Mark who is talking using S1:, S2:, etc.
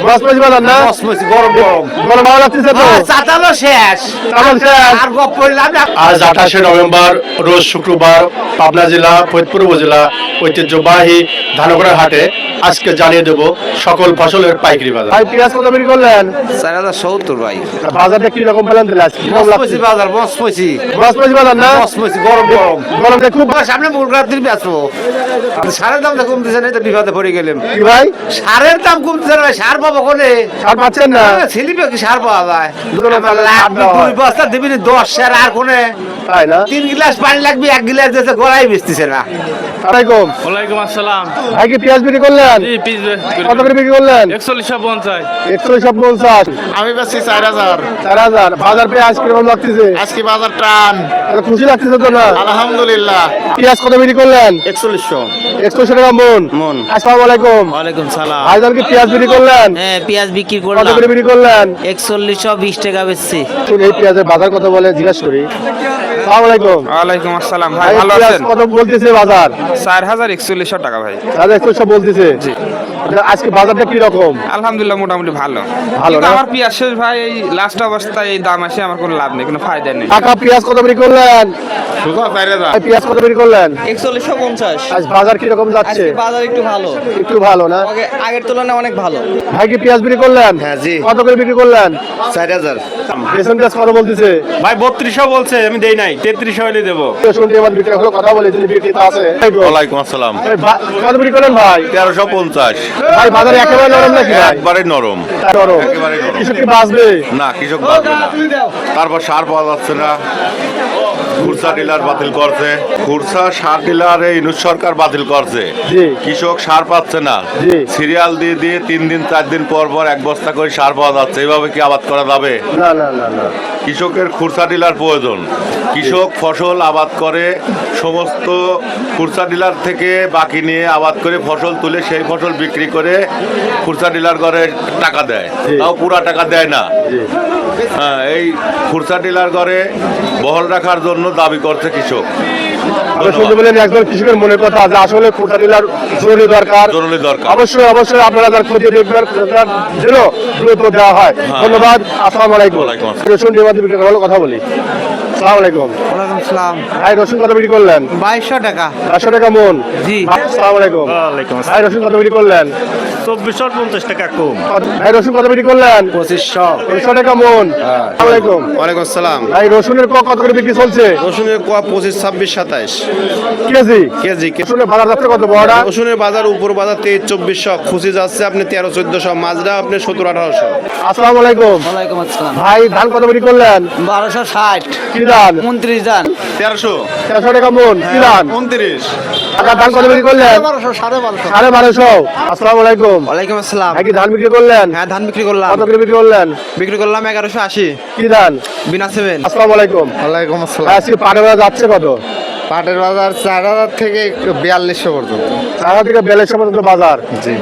S1: বাসমতি বাজার না?
S2: বাসমতি গরম গরম
S1: গরম ভালো লাগতেছে তো?
S2: চাতালো শেষ
S1: চাতাল শেষ।
S2: আর গপ করলাম না।
S1: আজ 28শে নভেম্বর রোজ শুক্রবার পাবনা জেলা ফরিদপুর উপজেলা ঐতিহ্যবাহী ধানগড়া হাটে আজকে জানিয়ে দেব সকল ফসলের পাইকারি বাজার। ভাই পেঁয়াজ কত বিক্রি করলেন?
S2: 4070 ভাই।
S1: বাজারটা কি রকম পেলেন দিলে আজকে?
S2: বাসমতি বাজার বাসমতি
S1: বাসমতি বাজার না?
S2: বাসমতি গরম গরম
S1: গরমটা খুব
S2: সামনে মুরগার দিন বেচবো। সারের দামটা কমতেছে না, তো বিপদে পড়ে গেলাম।
S1: কি ভাই?
S2: সারের দাম কমতেছে না, সার পাবো কোনে?
S1: সার পাচ্ছেন না?
S2: ছেলিপে কি সার পাওয়া যায়?
S1: দুটো
S2: আমার লাগবে 2 বস্তা দিবি 10 সার আর কোনে?
S1: তাই না?
S2: 3 গ্লাস পানি লাগবে, 1 গ্লাস দিতে গড়াই বেচতেছে না।
S1: আলাইকুম।
S3: ওয়ালাইকুম আসসালাম।
S1: ভাই কি পেঁয়াজ বিক্রি করলেন?
S3: জি পিস
S1: কত করে বিক্রি করলেন?
S3: 4150।
S1: 150।
S4: আমি বেশি 4000।
S1: 4000। বাজার পেঁয়াজ কিরকম লাগতেছে?
S4: আজকে বাজার টান,
S1: খুশি লাগতেছে তো না?
S4: আলহামদুলিল্লাহ।
S1: পেঁয়াজ কত বিক্রি করলেন?
S4: 4100
S1: 100 টাকা মন।
S4: মন।
S1: আসসালামু আলাইকুম।
S5: ওয়ালাইকুম সালাম।
S1: ভাইজান কি পেঁয়াজ বিক্রি করলেন?
S5: হ্যাঁ পেঁয়াজ বিক্রি
S1: কত
S5: করলাম
S1: করে বিক্রি করলেন?
S5: 4120 টাকা বেচছি।
S1: এই পেঁয়াজের বাজার কত বলে জিজ্ঞাসা করি। আসসালামু আলাইকুম।
S6: ওয়ালাইকুম আসসালাম ভাই,
S1: ভাই
S6: ভালো
S1: পেঁয়াজ
S6: আছেন?
S1: কত বলতেছে বাজার?
S6: 4100 টাকা ভাই।
S1: দাদা 100 বলতেছে। আজকে বাজারটা কি রকম?
S6: আলহামদুলিল্লাহ মোটামুটি ভালো।
S1: ভালো
S6: কিন্তু
S1: না?
S6: আমার পেঁয়াজ শেষ ভাই, এই লাস্ট অবস্থায় এই দাম আসে আমার কোনো লাভ নেই, কোনো ফায়দা নেই।
S1: টাকা পেঁয়াজ কত বিক্রি করলেন?
S4: সুজা 4000।
S1: ভাই পেঁয়াজ কত বিক্রি করলেন?
S5: 4150।
S1: আজ বাজার কি রকম যাচ্ছে?
S5: বাজার একটু ভালো,
S1: একটু ভালো না?
S5: আগের তুলনায় অনেক ভালো।
S1: ভাই কি পেঁয়াজ বিক্রি করলেন?
S4: হ্যাঁ, জি।
S1: কত করে বিক্রি করলেন?
S4: 4000।
S1: বেসন পেঁয়াজ কত বলতেছে?
S3: ভাই 3200 বলছে, আমি দেই নাই, 3300 হইলে দেবো।
S1: শুনতে এবার বিক্রি হলো, কথা বলে যদি বিক্রি তো আছে।
S7: ওয়ালাইকুম আসসালাম।
S1: কত বিক্রি করলেন ভাই?
S7: 1350।
S1: ভাই বাজার একেবারে নরম নাকি ভাই?
S7: একবারে নরম।
S1: নরম।
S7: একেবারে নরম।
S1: কৃষক কি বাঁচবে?
S7: না, কৃষক বাঁচবে না। তারপর সার পাওয়া যাচ্ছে না, খুরসা ডিলার বাতিল করছে, খুরসা সার ডিলার এই ইউনুস সরকার বাতিল করছে।
S1: জি।
S7: কৃষক সার পাচ্ছে না।
S1: জি।
S7: সিরিয়াল দিয়ে দিয়ে 3 দিন 4 দিন পর পর এক বস্তা করে সার পাওয়া যাচ্ছে। এইভাবে কি আবাদ করা যাবে?
S1: না না না না।
S7: কৃষকের খুরসা ডিলার প্রয়োজন। কৃষক ফসল আবাদ করে সমস্ত খুরসা ডিলার থেকে বাকি নিয়ে আবাদ করে ফসল তুলে সেই ফসল বিক্রি করে খুরসা ডিলার করে টাকা দেয়, তাও পুরা টাকা দেয় না। হ্যাঁ, এই খুরসা ডিলার করে বহল রাখার জন্য দাবি করছে কৃষক।
S1: আমরা শুনতে পেলেন একজন কৃষকের মনের কথা যে আসলে খুঁটা ডিলার জরুরি দরকার।
S7: জরুরি দরকার।
S1: অবশ্যই অবশ্যই আপনারা তার ক্ষতি দেখবেন, খুঁটার জন্য দ্রুত দেওয়া হয়। ধন্যবাদ। আসসালামু আলাইকুম।
S7: ওয়ালাইকুম আসসালাম।
S1: রসুন ডিমান্ড বিক্রি করা হলো, কথা বলি। আসসালামু আলাইকুম।
S5: ওয়ালাইকুম সালাম।
S1: ভাই রসুন কত বিক্রি করলেন?
S5: 2200 টাকা।
S1: 500 টাকা মন।
S5: জি।
S1: আসসালামু আলাইকুম।
S3: ওয়ালাইকুম
S1: ভাই রসুন কত বিক্রি করলেন?
S3: 2450 টাকা কম।
S1: ভাই রসুন কত বিক্রি করলেন?
S4: 2500।
S1: 200 টাকা মন। আসসালামু আলাইকুম।
S4: ওয়ালাইকুম আসসালাম।
S1: ভাই রসুনের কত করে বিক্রি চলছে?
S4: রসুনের কোয়া 25, 26, 27
S1: কেজি।
S4: কেজি।
S1: রসুনের বাজার যাচ্ছে কত বড়টা?
S4: রসুনের বাজার উপর বাজার 23-2400, খুশি যাচ্ছে আপনি 13-1400, মাজরা আপনি 17-1800।
S1: আসসালামু আলাইকুম।
S5: ওয়ালাইকুম আসসালাম।
S1: ভাই ধান কত বিক্রি করলেন?
S5: 1260।
S1: কি ধান?
S5: 29 ধান।
S4: 1300।
S1: 300 টাকা মন। কি ধান?
S4: 29।
S1: টাকা ধান কত বিক্রি করলেন? 1250। আসসালামু আলাইকুম।
S5: ওয়ালাইকুম আসসালাম।
S1: ভাই কি ধান বিক্রি করলেন?
S5: হ্যাঁ ধান বিক্রি করলাম।
S1: কত করে বিক্রি করলেন?
S5: বিক্রি করলাম 1180।
S1: কি ধান?
S5: বিনা 7।
S1: আসসালামু আলাইকুম।
S4: ওয়ালাইকুম আসসালাম।
S1: ভাই আজকে পাটের বাজার যাচ্ছে কত?
S4: পাটের বাজার 4000 থেকে 4200 পর্যন্ত।
S1: 4 থেকে 42 পর্যন্ত বাজার।
S4: জি।